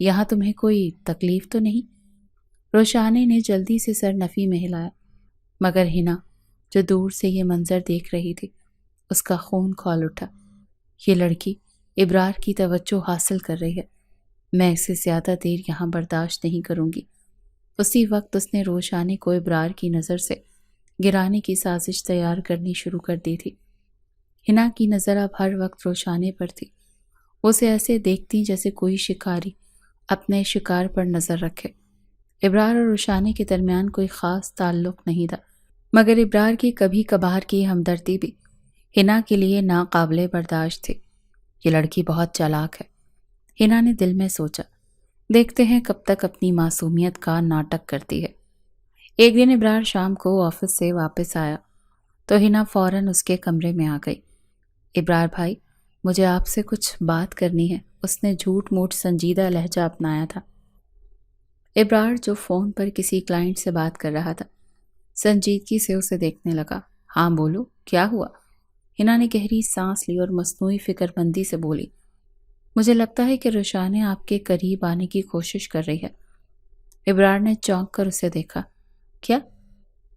یہاں تمہیں کوئی تکلیف تو نہیں؟ روشانی نے جلدی سے سر نفی میں ہلایا، مگر ہنا جو دور سے یہ منظر دیکھ رہی تھی اس کا خون کھول اٹھا۔ یہ لڑکی ابرار کی توجہ حاصل کر رہی ہے، میں اسے زیادہ دیر یہاں برداشت نہیں کروں گی۔ اسی وقت اس نے روشانی کو ابرار کی نظر سے گرانے کی سازش تیار کرنی شروع کر دی تھی۔ ہنا کی نظر اب ہر وقت روشانی پر تھی، اسے ایسے دیکھتی جیسے کوئی شکاری اپنے شکار پر نظر رکھے۔ ابرار اور روشانی کے درمیان کوئی خاص تعلق نہیں تھا، مگر ابرار کی کبھی کبھار کی ہمدردی بھی ہنا کے لیے ناقابل برداشت تھی۔ یہ لڑکی بہت چالاک ہے، ہنا نے دل میں سوچا، دیکھتے ہیں کب تک اپنی معصومیت کا ناٹک کرتی ہے۔ ایک دن ابرار شام کو آفس سے واپس آیا تو ہنا فوراً اس کے کمرے میں آ گئی۔ ابرار بھائی، مجھے آپ سے کچھ بات کرنی ہے، اس نے جھوٹ موٹ سنجیدہ لہجہ اپنایا تھا۔ ابرار جو فون پر کسی کلائنٹ سے بات کر رہا تھا سنجیدگی سے اسے دیکھنے لگا۔ ہاں بولو، کیا ہوا؟ ہنا نے گہری سانس لی اور مصنوعی فکر مندی سے بولی، مجھے لگتا ہے کہ روشانی آپ کے قریب آنے کی کوشش کر رہی ہے۔ ابرار نے چونک کر اسے دیکھا۔ کیا؟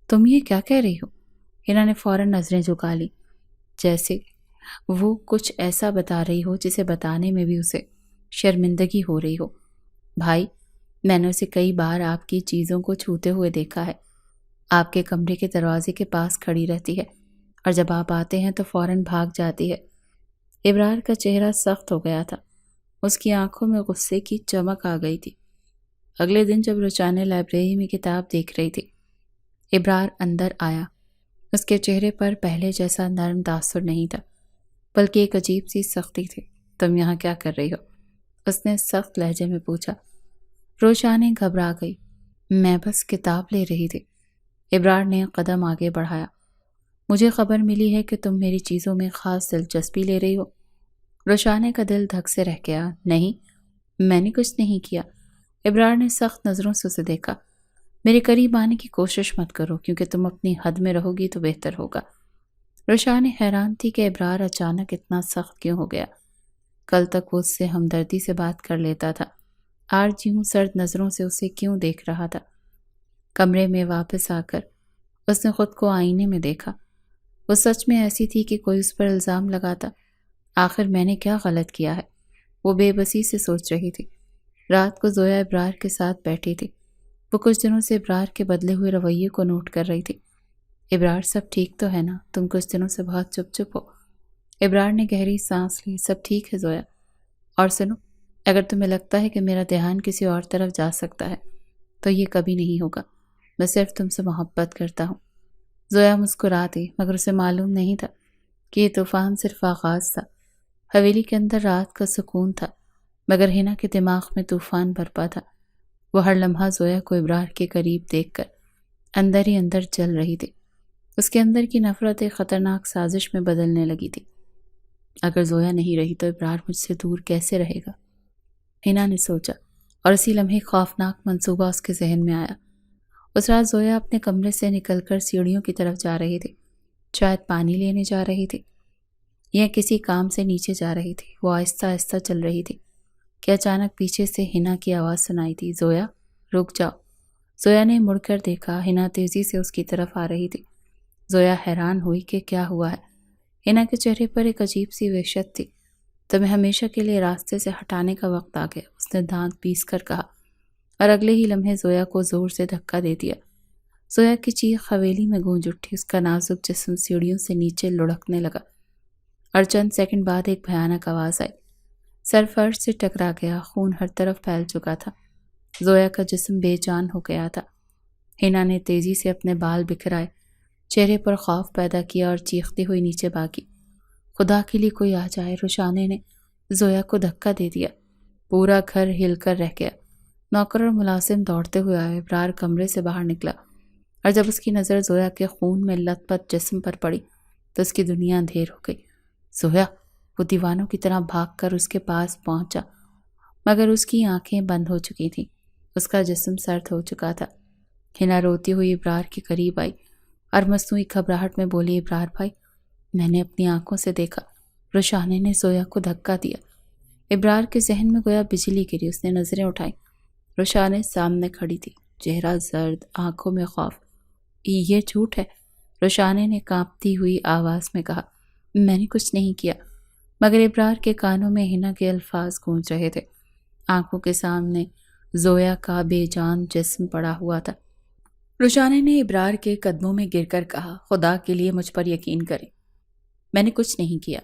تم یہ کیا کہہ رہی ہو؟ ہنا نے فوراً نظریں جھکا لی، جیسے وہ کچھ ایسا بتا رہی ہو جسے بتانے میں بھی اسے شرمندگی ہو رہی ہو۔ بھائی، میں نے اسے کئی بار آپ کی چیزوں کو چھوتے ہوئے دیکھا ہے۔ آپ کے کمرے کے دروازے کے پاس کھڑی رہتی ہے اور جب آپ آتے ہیں تو فوراً بھاگ جاتی ہے۔ ابرار کا چہرہ سخت ہو گیا تھا، اس کی آنکھوں میں غصے کی چمک آ گئی تھی۔ اگلے دن جب روشانی لائبریری میں کتاب دیکھ رہی تھی، ابرار اندر آیا۔ اس کے چہرے پر پہلے جیسا نرم تاثر نہیں تھا، بلکہ ایک عجیب سی سختی تھی۔ تم یہاں کیا کر رہی ہو؟ اس نے سخت لہجے میں پوچھا۔ روشانی گھبرا گئی۔ میں بس کتاب لے رہی تھی۔ ابرار نے قدم آگے بڑھایا۔ مجھے خبر ملی ہے کہ تم میری چیزوں میں خاص دلچسپی لے رہی ہو۔ روشانی کا دل دھک سے رہ گیا۔ نہیں، میں نے کچھ نہیں کیا۔ ابرار نے سخت نظروں سے اسے دیکھا۔ میرے قریب آنے کی کوشش مت کرو، کیونکہ تم اپنی حد میں رہو گی تو بہتر ہوگا۔ روشانی حیران تھی کہ ابرار اچانک اتنا سخت کیوں ہو گیا۔ کل تک وہ اس سے ہمدردی سے بات کر لیتا تھا، آج یوں سرد نظروں سے اسے کیوں دیکھ رہا تھا۔ کمرے میں واپس آ کر اس نے خود کو آئینے میں دیکھا۔ وہ سچ میں ایسی تھی کہ کوئی اس پر الزام لگاتا۔ آخر میں نے کیا غلط کیا ہے؟ وہ بے بسی سے سوچ رہی تھی۔ رات کو زویا ابرار کے ساتھ بیٹھی تھی۔ وہ کچھ دنوں سے ابرار کے بدلے ہوئے رویے کو نوٹ کر رہی تھی۔ ابرار، سب ٹھیک تو ہے نا؟ تم کچھ دنوں سے بہت چپ چپ ہو۔ ابرار نے گہری سانس لی۔ سب ٹھیک ہے زویا، اور سنو، اگر تمہیں لگتا ہے کہ میرا دھیان کسی اور طرف جا سکتا ہے تو یہ کبھی نہیں ہوگا۔ میں صرف تم سے محبت کرتا ہوں۔ زویا مسکرا دی، مگر اسے معلوم نہیں تھا کہ یہ طوفان صرف آغاز تھا۔ حویلی کے اندر رات کا سکون تھا، مگر ہنا کے دماغ میں طوفان برپا تھا۔ وہ ہر لمحہ زویا کو ابرار کے قریب دیکھ کر اندر ہی اندر جل رہی تھی۔ اس کے اندر کی نفرت ایک خطرناک سازش میں بدلنے لگی تھی۔ اگر زویا نہیں رہی تو ابرار مجھ سے دور کیسے رہے گا؟ ہنا نے سوچا، اور اسی لمحے خوفناک منصوبہ اس کے ذہن میں آیا۔ اس رات زویا اپنے کمرے سے نکل کر سیڑھیوں کی طرف جا رہی تھی، شاید پانی لینے جا رہی تھی یا کسی کام سے نیچے جا رہی تھی۔ وہ آہستہ آہستہ چل رہی تھی کہ اچانک پیچھے سے ہنا کی آواز سنائی دی، زویا رک جاؤ۔ زویا نے مڑ کر دیکھا، ہنا تیزی سے اس کی طرف آ رہی تھی۔ زویا حیران ہوئی کہ کیا ہوا ہے۔ ہنا کے چہرے پر ایک عجیب سی وحشت تھی۔ تمہیں ہمیشہ کے لیے راستے سے ہٹانے کا وقت آ گیا، اس نے دانت پیس کر کہا، اور اگلے ہی لمحے زویا کو زور سے دھکا دے دیا۔ زویا کی چیخ حویلی میں گونج اٹھی، اس کا نازک جسم سیڑھیوں سے نیچے لڑھکنے لگا، اور چند سیکنڈ بعد ایک بھیانک آواز آئی۔ سر فرش سے ٹکرا گیا، خون ہر طرف پھیل چکا تھا، زویا کا جسم بے جان ہو گیا تھا۔ ہنا نے تیزی سے اپنے بال بکھرائے، چہرے پر خوف پیدا کیا اور چیختی ہوئی نیچے بھاگی۔ خدا کے لیے کوئی آ جائے، روشانی نے زویا کو دھکا دے دیا۔ پورا گھر ہل کر رہ گیا۔ نوکر اور ملازم دوڑتے ہوئے آئے۔ ابرار کمرے سے باہر نکلا، اور جب اس کی نظر زویا کے خون میں لت پت جسم پر پڑی تو اس کی دنیا اندھیر ہو گئی۔ زویا! وہ دیوانوں کی طرح بھاگ کر اس کے پاس پہنچا، مگر اس کی آنکھیں بند ہو چکی تھیں، اس کا جسم سرد ہو چکا تھا۔ ہنا روتی ہوئی ابرار کے قریب آئی اور مصنوعی گھبراہٹ میں بولی، ابرار بھائی، میں نے اپنی آنکھوں سے دیکھا، روشانی نے زویا کو دھکا دیا۔ ابرار کے ذہن میں گویا بجلی گری. اس نے نظریں اٹھائیں. رشانے سامنے کھڑی تھی، چہرہ زرد، آنکھوں میں خوف. یہ جھوٹ ہے، رشانے نے کانپتی ہوئی آواز میں کہا. میں نے کچھ نہیں کیا. مگر ابرار کے کانوں میں ہنا کے الفاظ گونج رہے تھے. آنکھوں کے سامنے زویا کا بے جان جسم پڑا ہوا تھا. رشانے نے ابرار کے قدموں میں گر کر کہا، خدا کے لیے مجھ پر یقین کریں، میں نے کچھ نہیں کیا.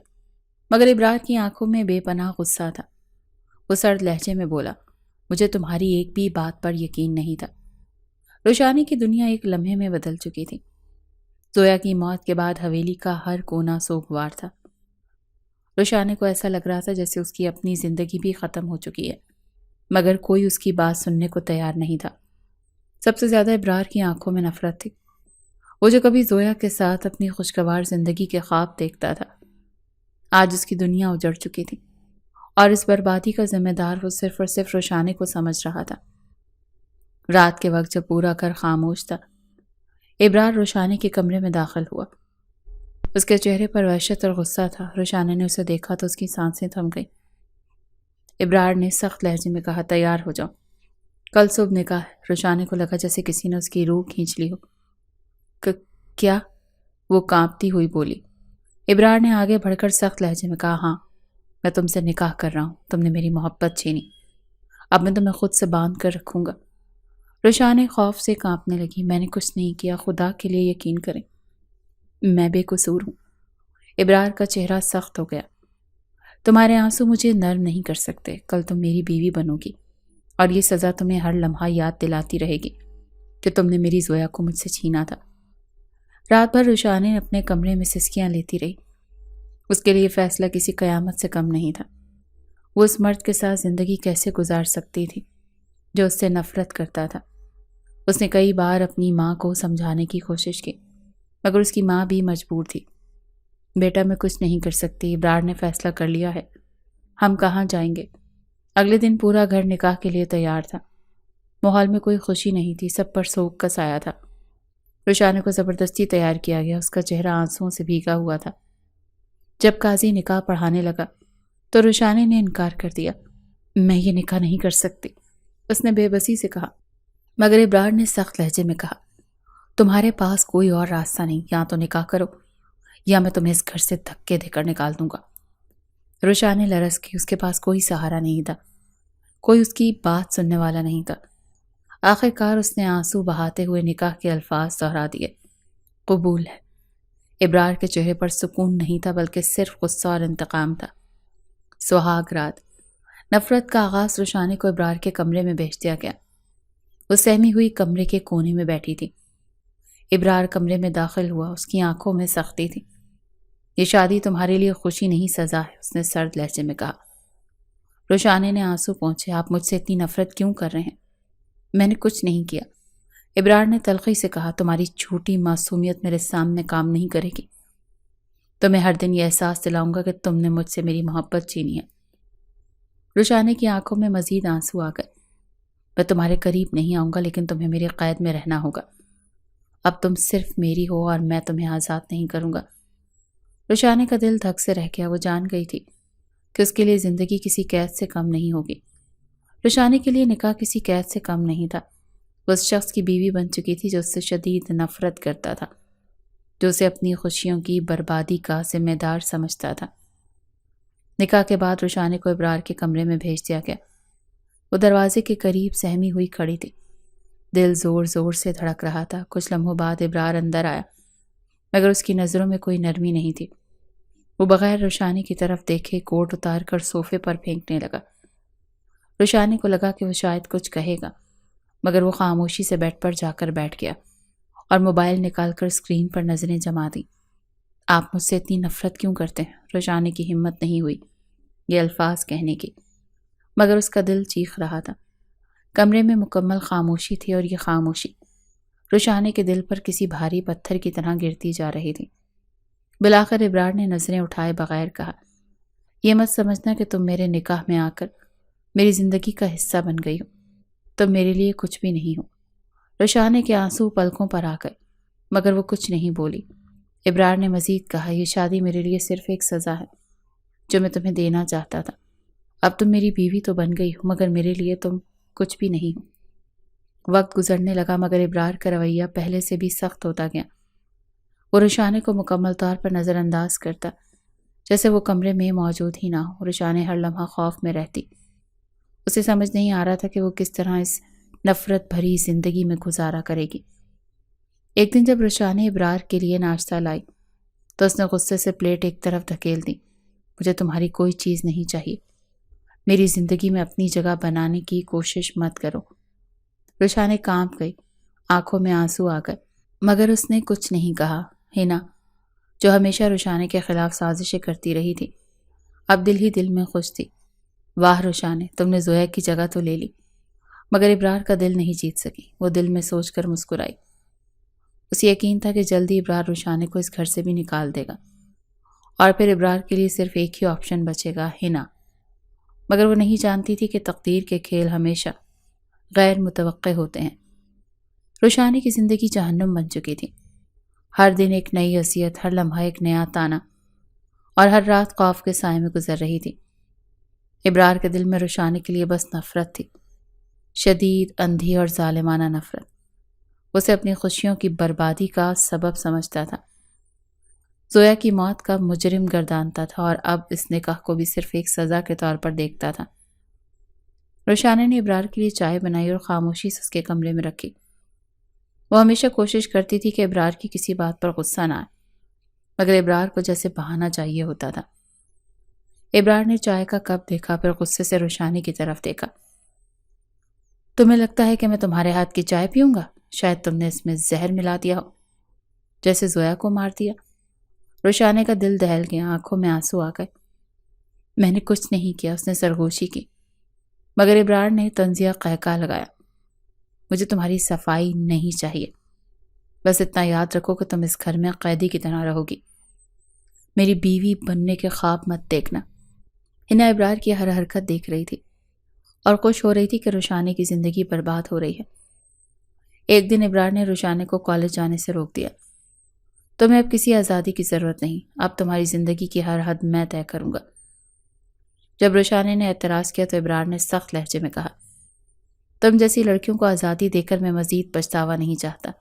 مگر ابرار کی آنکھوں میں بے پناہ غصہ تھا. وہ سرد لہجے میں بولا، مجھے تمہاری ایک بھی بات پر یقین نہیں تھا. رشانے کی دنیا ایک لمحے میں بدل چکی تھی. زویا کی موت کے بعد حویلی کا ہر کونا سوگوار تھا. رشانے کو ایسا لگ رہا تھا جیسے اس کی اپنی زندگی بھی ختم ہو چکی ہے، مگر کوئی اس کی بات سننے کو تیار نہیں تھا. سب سے زیادہ ابرار کی آنکھوں میں نفرت تھی. وہ جو کبھی زویا کے ساتھ اپنی خوشگوار زندگی کے خواب دیکھتا تھا، آج اس کی دنیا اجڑ چکی تھی، اور اس بربادی کا ذمہ دار وہ صرف اور صرف رشانے کو سمجھ رہا تھا. رات کے وقت جب پورا گھر خاموش تھا، ابرار رشانے کے کمرے میں داخل ہوا. اس کے چہرے پر وحشت اور غصہ تھا. رشانے نے اسے دیکھا تو اس کی سانسیں تھم گئیں. ابرار نے سخت لہجے میں کہا، تیار ہو جاؤ، کل صبح نکاح ہے. رشانے کو لگا جیسے کسی نے اس کی روح کھینچ لی ہو. کیا؟ وہ کانپتی ہوئی بولی. ابرار نے آگے بڑھ کر سخت لہجے میں کہا، ہاں، میں تم سے نکاح کر رہا ہوں. تم نے میری محبت چھینی، اب میں تمہیں خود سے باندھ کر رکھوں گا. رشانے خوف سے کانپنے لگی. میں نے کچھ نہیں کیا، خدا کے لیے یقین کریں، میں بے قصور ہوں. ابرار کا چہرہ سخت ہو گیا. تمہارے آنسو مجھے نرم نہیں کر سکتے. کل تم میری بیوی بنو گی، اور یہ سزا تمہیں ہر لمحہ یاد دلاتی رہے گی کہ تم نے میری زویا کو مجھ سے چھینا تھا. رات بھر رشانے اپنے کمرے میں سسکیاں لیتی رہی. اس کے لیے فیصلہ کسی قیامت سے کم نہیں تھا. وہ اس مرد کے ساتھ زندگی کیسے گزار سکتی تھی جو اس سے نفرت کرتا تھا. اس نے کئی بار اپنی ماں کو سمجھانے کی کوشش کی، مگر اس کی ماں بھی مجبور تھی. بیٹا میں کچھ نہیں کر سکتی، ابرار نے فیصلہ کر لیا ہے، ہم کہاں جائیں گے. اگلے دن پورا گھر نکاح کے لیے تیار تھا. ماحول میں کوئی خوشی نہیں تھی، سب پر سوگ کا سایہ تھا. رشانے کو زبردستی تیار کیا گیا. اس کا چہرہ آنسوؤں سے بھیگا ہوا تھا. جب قاضی نکاح پڑھانے لگا تو رشانے نے انکار کر دیا. میں یہ نکاح نہیں کر سکتی، اس نے بے بسی سے کہا. مگر ابرار نے سخت لہجے میں کہا، تمہارے پاس کوئی اور راستہ نہیں، یا تو نکاح کرو یا میں تمہیں اس گھر سے دھکے دے کر نکال دوں گا. رشانے لرز کی. اس کے پاس کوئی سہارا نہیں تھا، کوئی اس کی بات سننے والا نہیں تھا. آخر کار اس نے آنسو بہاتے ہوئے نکاح کے الفاظ دہرا دیے، قبول ہے. ابرار کے چہرے پر سکون نہیں تھا، بلکہ صرف غصہ اور انتقام تھا. سہاگ رات. نفرت کا آغاز. رشانے کو ابرار کے کمرے میں بھیج دیا گیا. وہ سہمی ہوئی کمرے کے کونے میں بیٹھی تھی. ابرار کمرے میں داخل ہوا. اس کی آنکھوں میں سختی تھی. یہ شادی تمہارے لیے خوشی نہیں، سزا ہے، اس نے سرد لہجے میں کہا. رشانے نے آنسو پونچھے. آپ مجھ سے اتنی نفرت کیوں کر رہے ہیں؟ میں نے کچھ نہیں کیا. ابرار نے تلخی سے کہا، تمہاری جھوٹی معصومیت میرے سامنے کام نہیں کرے گی. تو میں ہر دن یہ احساس دلاؤں گا کہ تم نے مجھ سے میری محبت چھینی ہے. رشانے کی آنکھوں میں مزید آنسو آ گئے. میں تمہارے قریب نہیں آؤں گا، لیکن تمہیں میرے قید میں رہنا ہوگا. اب تم صرف میری ہو اور میں تمہیں آزاد نہیں کروں گا. رشانے کا دل دھک سے رہ گیا. وہ جان گئی تھی کہ اس کے لیے زندگی کسی قید سے کم نہیں ہوگی. رشانے کے لیے نکاح کسی قید سے کم نہیں تھا. وہ اس شخص کی بیوی بن چکی تھی جو اس سے شدید نفرت کرتا تھا، جو اسے اپنی خوشیوں کی بربادی کا ذمہ دار سمجھتا تھا. نکاح کے بعد رشانے کو ابرار کے کمرے میں بھیج دیا گیا. وہ دروازے کے قریب سہمی ہوئی کھڑی تھی. دل زور زور سے دھڑک رہا تھا. کچھ لمحوں بعد ابرار اندر آیا، مگر اس کی نظروں میں کوئی نرمی نہیں تھی. وہ بغیر رشانے کی طرف دیکھے کوٹ اتار کر صوفے پر پھینکنے لگا. رشانے کو لگا کہ وہ شاید کچھ کہے گا، مگر وہ خاموشی سے بیڈ پر جا کر بیٹھ گیا اور موبائل نکال کر اسکرین پر نظریں جما دیں. آپ مجھ سے اتنی نفرت کیوں کرتے ہیں؟ رشانے کی ہمت نہیں ہوئی یہ الفاظ کہنے کی، مگر اس کا دل چیخ رہا تھا. کمرے میں مکمل خاموشی تھی، اور یہ خاموشی رشانے کے دل پر کسی بھاری پتھر کی طرح گرتی جا رہی تھی. بالآخر ابرار نے نظریں اٹھائے بغیر کہا، یہ مت سمجھنا کہ تم میرے نکاح میں آ کر میری زندگی کا حصہ بن گئی ہو. تم میرے لیے کچھ بھی نہیں ہو. رشانے کے آنسو پلکوں پر آ گئے، مگر وہ کچھ نہیں بولی. ابرار نے مزید کہا، یہ شادی میرے لیے صرف ایک سزا ہے جو میں تمہیں دینا چاہتا تھا، اب تم میری بیوی تو بن گئی ہو مگر میرے لیے تم کچھ بھی نہیں ہو۔ وقت گزرنے لگا مگر ابرار کا رویہ پہلے سے بھی سخت ہوتا گیا۔ وہ رشانے کو مکمل طور پر نظر انداز کرتا، جیسے وہ کمرے میں موجود ہی نہ ہو۔ رشانے ہر لمحہ خوف میں رہتی۔ اسے سمجھ نہیں آ رہا تھا کہ وہ کس طرح اس نفرت بھری زندگی میں گزارا کرے گی۔ ایک دن جب رشانے ابرار کے لیے ناشتہ لائی تو اس نے غصے سے پلیٹ ایک طرف دھکیل دی۔ مجھے تمہاری کوئی چیز نہیں چاہیے، میری زندگی میں اپنی جگہ بنانے کی کوشش مت کرو۔ رشانے کانپ گئی، آنکھوں میں آنسو آ گئے، مگر اس نے کچھ نہیں کہا۔ ہنا جو ہمیشہ رشانے کے خلاف سازشیں کرتی رہی تھی، اب دل ہی دل میں خوش تھی۔ واہ رشانے، تم نے زویا کی جگہ تو لے لی، مگر ابرار کا دل نہیں جیت سکی۔ وہ دل میں سوچ کر مسکرائی۔ اسے یقین تھا کہ جلدی ابرار رشانے کو اس گھر سے بھی نکال دے گا اور پھر ابرار کے لیے صرف ایک ہی آپشن بچے گا، ہنا۔ مگر وہ نہیں جانتی تھی کہ تقدیر کے کھیل ہمیشہ غیر متوقع ہوتے ہیں۔ رشانے کی زندگی جہنم بن چکی تھی۔ ہر دن ایک نئی اذیت، ہر لمحہ ایک نیا تانا، اور ہر رات خوف کے سائے میں گزر رہی تھی۔ ابرار کے دل میں رشانے کے لیے بس نفرت تھی، شدید، اندھی اور ظالمانہ نفرت۔ اسے اپنی خوشیوں کی بربادی کا سبب سمجھتا تھا، زویا کی موت کا مجرم گردانتا تھا، اور اب اس نکاح کو بھی صرف ایک سزا کے طور پر دیکھتا تھا۔ رشانے نے ابرار کے لیے چائے بنائی اور خاموشی سے اس کے کمرے میں رکھی۔ وہ ہمیشہ کوشش کرتی تھی کہ ابرار کی کسی بات پر غصہ نہ آئے، مگر ابرار کو جیسے بہانہ چاہیے ہوتا تھا۔ ابرار نے چائے کا کپ دیکھا، پھر غصے سے رشانے کی طرف دیکھا۔ تمہیں لگتا ہے کہ میں تمہارے ہاتھ کی چائے پیوں گا؟ شاید تم نے اس میں زہر ملا دیا ہو، جیسے زویا کو مار دیا۔ رشانے کا دل دہل گیا، آنکھوں میں آنسو آ گئے۔ میں نے کچھ نہیں کیا، اس نے سرگوشی کی، مگر ابرار نے طنزیہ قہقہ لگایا۔ مجھے تمہاری صفائی نہیں چاہیے، بس اتنا یاد رکھو کہ تم اس گھر میں قیدی کی طرح رہو گی۔ میری بیوی بننے کے خواب مت دیکھنا۔ ہنا ابرار کی ہر حرکت دیکھ رہی تھی اور خوش ہو رہی تھی کہ رشانے کی زندگی برباد ہو رہی ہے۔ ایک دن ابرار نے رشانے کو کالج جانے سے روک دیا۔ تمہیں اب کسی آزادی کی ضرورت نہیں، اب تمہاری زندگی کی ہر حد میں طے کروں گا۔ جب رشانے نے اعتراض کیا تو ابرار نے سخت لہجے میں کہا، تم جیسی لڑکیوں کو آزادی دے کر میں مزید پچھتاوا نہیں چاہتا۔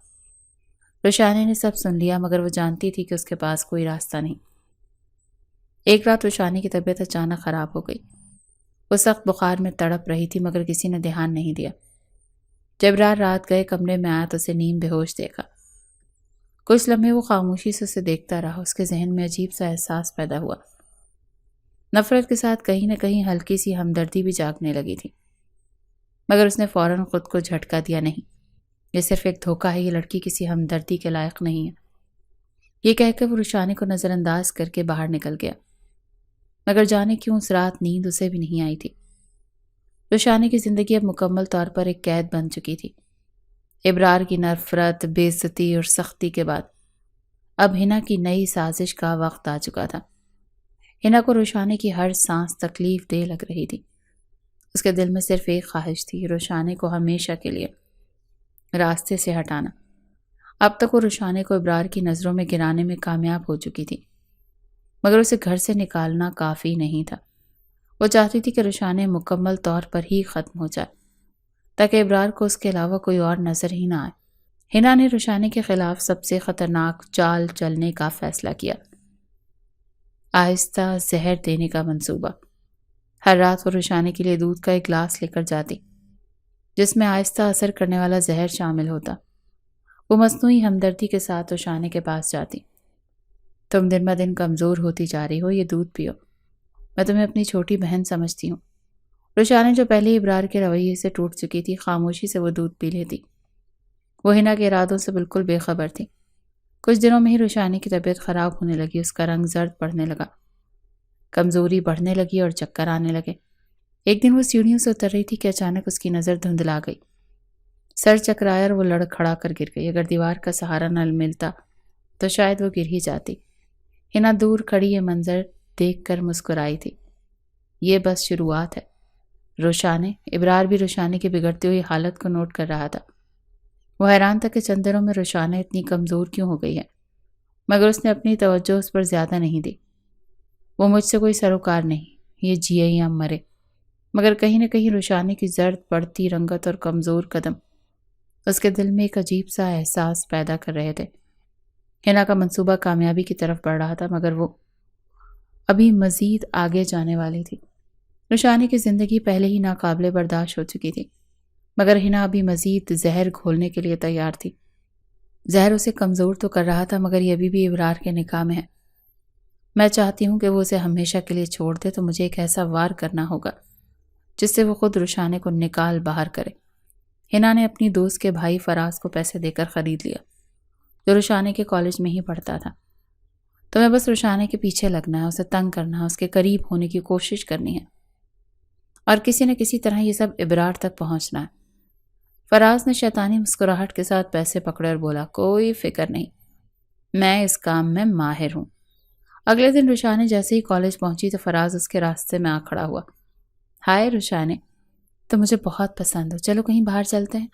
رشانے نے سب سن لیا، مگر وہ جانتی تھی کہ اس کے پاس کوئی راستہ نہیں۔ ایک رات رشانے کی طبیعت اچانک خراب ہو گئی۔ وہ سخت بخار میں تڑپ رہی تھی، مگر کسی نے دھیان نہیں دیا۔ جب رات گئے کمرے میں آیا تو اسے نیم بے ہوش دیکھا۔ کچھ لمحے وہ خاموشی سے اسے دیکھتا رہا۔ اس کے ذہن میں عجیب سا احساس پیدا ہوا، نفرت کے ساتھ کہیں نہ کہیں ہلکی سی ہمدردی بھی جاگنے لگی تھی، مگر اس نے فوراً خود کو جھٹکا دیا، نہیں، یہ صرف ایک دھوکہ ہے، یہ لڑکی کسی ہمدردی کے لائق نہیں ہے۔ یہ کہہ کے وہ رشانے کو نظر انداز کر کے باہر نکل گیا، مگر جانے کیوں اس رات نیند اسے بھی نہیں آئی تھی۔ رشانے کی زندگی اب مکمل طور پر ایک قید بن چکی تھی۔ ابرار کی نفرت، بے عزتی اور سختی کے بعد اب ہنا کی نئی سازش کا وقت آ چکا تھا۔ ہنا کو رشانے کی ہر سانس تکلیف دہ لگ رہی تھی۔ اس کے دل میں صرف ایک خواہش تھی، رشانے کو ہمیشہ کے لیے راستے سے ہٹانا۔ اب تک وہ رشانے کو ابرار کی نظروں میں گرانے میں کامیاب ہو چکی تھی، مگر اسے گھر سے نکالنا کافی نہیں تھا۔ وہ چاہتی تھی کہ رشانے مکمل طور پر ہی ختم ہو جائے، تاکہ ابرار کو اس کے علاوہ کوئی اور نظر ہی نہ آئے۔ ہنا نے رشانے کے خلاف سب سے خطرناک چال چلنے کا فیصلہ کیا، آہستہ زہر دینے کا منصوبہ۔ ہر رات وہ رشانے کے لیے دودھ کا ایک گلاس لے کر جاتی، جس میں آہستہ اثر کرنے والا زہر شامل ہوتا۔ وہ مصنوعی ہمدردی کے ساتھ رشانے کے پاس جاتی۔ تم دن بہ دن کمزور ہوتی جا رہی ہو، یہ دودھ پیو، میں تمہیں اپنی چھوٹی بہن سمجھتی ہوں۔ رشانے جو پہلے ابرار کے رویے سے ٹوٹ چکی تھی، خاموشی سے وہ دودھ پی لیتی۔ وہ ہنا کے ارادوں سے بالکل بے خبر تھی۔ کچھ دنوں میں ہی رشانے کی طبیعت خراب ہونے لگی، اس کا رنگ زرد پڑنے لگا، کمزوری بڑھنے لگی اور چکر آنے لگے۔ ایک دن وہ سیڑھیوں سے اتر رہی تھی کہ اچانک اس کی نظر دھندلا گئی۔ سر چکرایا اور وہ لڑکھڑا کر گر گئی۔ اگر دیوار کا سہارا نہ ملتا تو شاید وہ گر ہی جاتی۔ ہنا دور کھڑی یہ منظر دیکھ کر مسکرائی تھی۔ یہ بس شروعات ہے۔ رشانے، ابرار بھی رشانے کی بگڑتی ہوئی حالت کو نوٹ کر رہا تھا۔ وہ حیران تھا کہ چند دنوں میں رشانے اتنی کمزور کیوں ہو گئی ہے، مگر اس نے اپنی توجہ اس پر زیادہ نہیں دی۔ وہ مجھ سے کوئی سروکار نہیں، یہ جیے یا مرے، مگر کہیں نہ کہیں روشانی کی زرد بڑھتی رنگت اور کمزور قدم اس کے دل میں ایک عجیب سا احساس پیدا کر رہے تھے۔ ہنا کا منصوبہ کامیابی کی طرف بڑھ رہا تھا، مگر وہ ابھی مزید آگے جانے والی تھی۔ روشانی کی زندگی پہلے ہی ناقابل برداشت ہو چکی تھی، مگر ہنا ابھی مزید زہر گھولنے کے لیے تیار تھی۔ زہر اسے کمزور تو کر رہا تھا، مگر یہ ابھی بھی ابرار کے نکاح میں ہے۔ میں چاہتی ہوں کہ وہ اسے ہمیشہ کے لیے چھوڑ دے، تو مجھے ایک ایسا وار کرنا ہوگا جس سے وہ خود روشانی کو نکال باہر کرے۔ ہنا نے اپنی دوست کے بھائی فراز کو پیسے دے کر خرید لیا، جو روشانی کے کالج میں ہی پڑھتا تھا۔ تمہیں بس روشانی کے پیچھے لگنا ہے، اسے تنگ کرنا ہے، اس کے قریب ہونے کی کوشش کرنی ہے، اور کسی نہ کسی طرح یہ سب ابرار تک پہنچنا ہے۔ فراز نے شیطانی مسکراہٹ کے ساتھ پیسے پکڑے اور بولا، کوئی فکر نہیں، میں اس کام میں ماہر ہوں۔ اگلے دن روشانی جیسے ہی کالج پہنچی تو فراز اس کے راستے میں آ کھڑا ہوا۔ ہائے روشانی، تو مجھے بہت پسند ہو، چلو کہیں باہر چلتے ہیں۔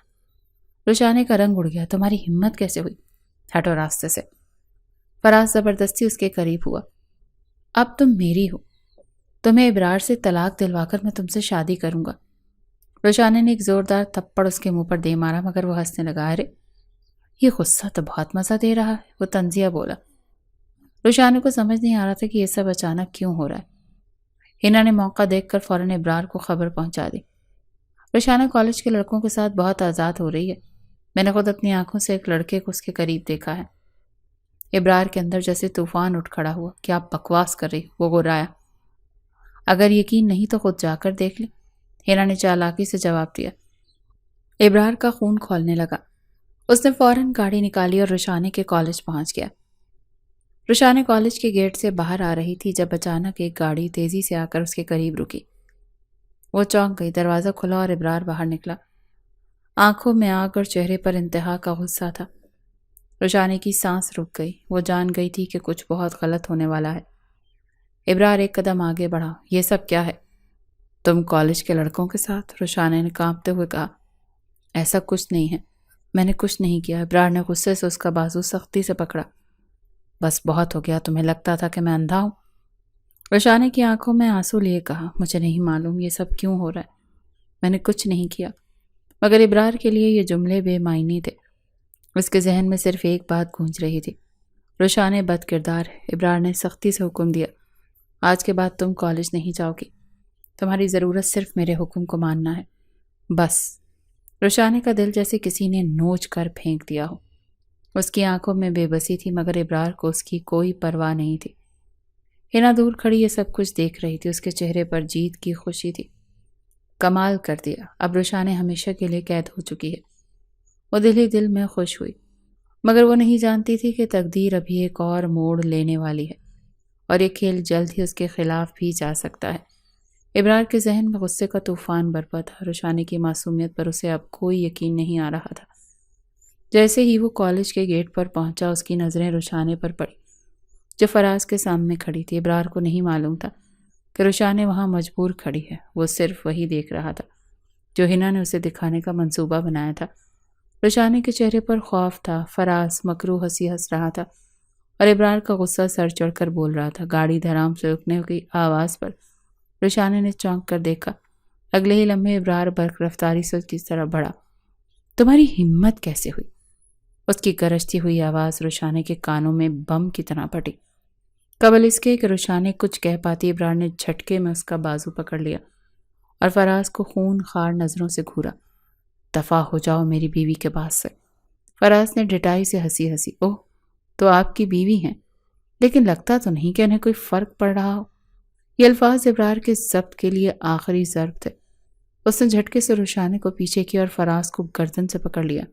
روشانی کا رنگ اڑ گیا، تمہاری ہمت کیسے ہوئی؟ ہٹو راستے سے۔ فراز زبردستی اس کے قریب ہوا۔ اب تم میری ہو، تمہیں ابرار سے طلاق دلوا کر میں تم سے شادی کروں گا۔ روشانی نے ایک زوردار تھپڑ اس کے منہ پر دے مارا، مگر وہ ہنسنے لگا۔ ارے یہ غصہ تو بہت مزہ دے رہا ہے، وہ طنزیہ بولا۔ روشانی کو سمجھ نہیں آ رہا تھا کہ یہ سب اچانک کیوں ہو رہا ہے۔ ہنا نے موقع دیکھ کر فوراً ابرار کو خبر پہنچا دی۔ روشانی کالج کے لڑکوں کے ساتھ بہت آزاد ہو رہی ہے، میں نے خود اپنی آنکھوں سے ایک لڑکے کو اس کے قریب دیکھا ہے۔ ابرار کے اندر جیسے طوفان اٹھ کھڑا ہوا۔ کیا بکواس کر رہی، وہ گرایا۔ اگر یقین نہیں تو خود جا کر دیکھ لیں، ہنا نے چالاکی سے جواب دیا۔ ابرار کا خون کھولنے لگا۔ اس نے فوراً گاڑی نکالی اور روشانی کے کالج پہنچ گیا۔ روشانی کالج کے گیٹ سے باہر آ رہی تھی جب اچانک ایک گاڑی تیزی سے آ کر اس کے قریب رکی۔ وہ چونک گئی، دروازہ کھلا اور ابرار باہر نکلا۔ آنکھوں میں آگ اور چہرے پر انتہا کا غصہ تھا۔ روشانی کی سانس رک گئی، وہ جان گئی تھی کہ کچھ بہت غلط ہونے والا ہے۔ ابرار ایک قدم آگے بڑھا۔ یہ سب کیا ہے؟ تم کالج کے لڑکوں کے ساتھ؟ روشانی نے کانپتے ہوئے کہا۔ ایسا کچھ نہیں ہے، میں نے کچھ نہیں کیا۔ ابرار نے غصے سے اس کا بازو سختی سے پکڑا۔ بس بہت ہو گیا، تمہیں لگتا تھا کہ میں اندھا ہوں؟ روشانی کی آنکھوں میں آنسو لیے کہا۔ مجھے نہیں معلوم یہ سب کیوں ہو رہا ہے، میں نے کچھ نہیں کیا۔ مگر ابرار کے لیے یہ جملے بے معنی تھے۔ اس کے ذہن میں صرف ایک بات گونج رہی تھی، روشانی بد کردار ہے۔ ابرار نے سختی سے حکم دیا، آج کے بعد تم کالج نہیں جاؤ گی، تمہاری ضرورت صرف میرے حکم کو ماننا ہے، بس۔ روشانی کا دل جیسے کسی نے نوچ کر پھینک دیا ہو۔ اس کی آنکھوں میں بے بسی تھی، مگر ابرار کو اس کی کوئی پرواہ نہیں تھی۔ ہنا دور کھڑی یہ سب کچھ دیکھ رہی تھی، اس کے چہرے پر جیت کی خوشی تھی۔ کمال کر دیا، اب روشانی ہمیشہ کے لیے قید ہو چکی ہے۔ وہ دل ہی دل میں خوش ہوئی، مگر وہ نہیں جانتی تھی کہ تقدیر ابھی ایک اور موڑ لینے والی ہے، اور یہ کھیل جلد ہی اس کے خلاف بھی جا سکتا ہے۔ ابرار کے ذہن میں غصے کا طوفان برپا تھا۔ روشانی کی معصومیت پر اسے اب کوئی یقین نہیں آ رہا تھا۔ جیسے ہی وہ کالج کے گیٹ پر پہنچا، اس کی نظریں روشانی پر پڑی، جو فراز کے سامنے کھڑی تھی۔ ابرار کو نہیں معلوم تھا کہ روشانی وہاں مجبور کھڑی ہے، وہ صرف وہی دیکھ رہا تھا جو ہنا نے اسے دکھانے کا منصوبہ بنایا تھا۔ روشانی کے چہرے پر خوف تھا، فراز مکروہ ہنسی ہنس رہا تھا، اور ابرار کا غصہ سر چڑھ کر بول رہا تھا۔ گاڑی دھڑام سے رکنے کی آواز پر روشانی نے چونک کر دیکھا۔ اگلے ہی لمحے ابرار برق رفتاری سے اس کی طرف بڑھا۔ تمہاری ہمت کیسے ہوئی؟ اس کی گرجتی ہوئی آواز روشانی کے کانوں میں بم کی طرح پھٹی۔ قبل اس کے کہ روشانی کچھ کہہ پاتی، ابرار نے جھٹکے میں اس کا بازو پکڑ لیا اور فراز کو خون خار نظروں سے گھورا۔ دفع ہو جاؤ میری بیوی کے پاس سے۔ فراز نے ڈٹائی سے ہنسی۔ اوہ، تو آپ کی بیوی ہیں، لیکن لگتا تو نہیں کہ انہیں کوئی فرق پڑ رہا ہو۔ یہ الفاظ ابرار کے ضبط کے لیے آخری ضرب تھے۔ اس نے جھٹکے سے روشانی کو پیچھے کیا اور فراز کو گردن سے پکڑ لیا۔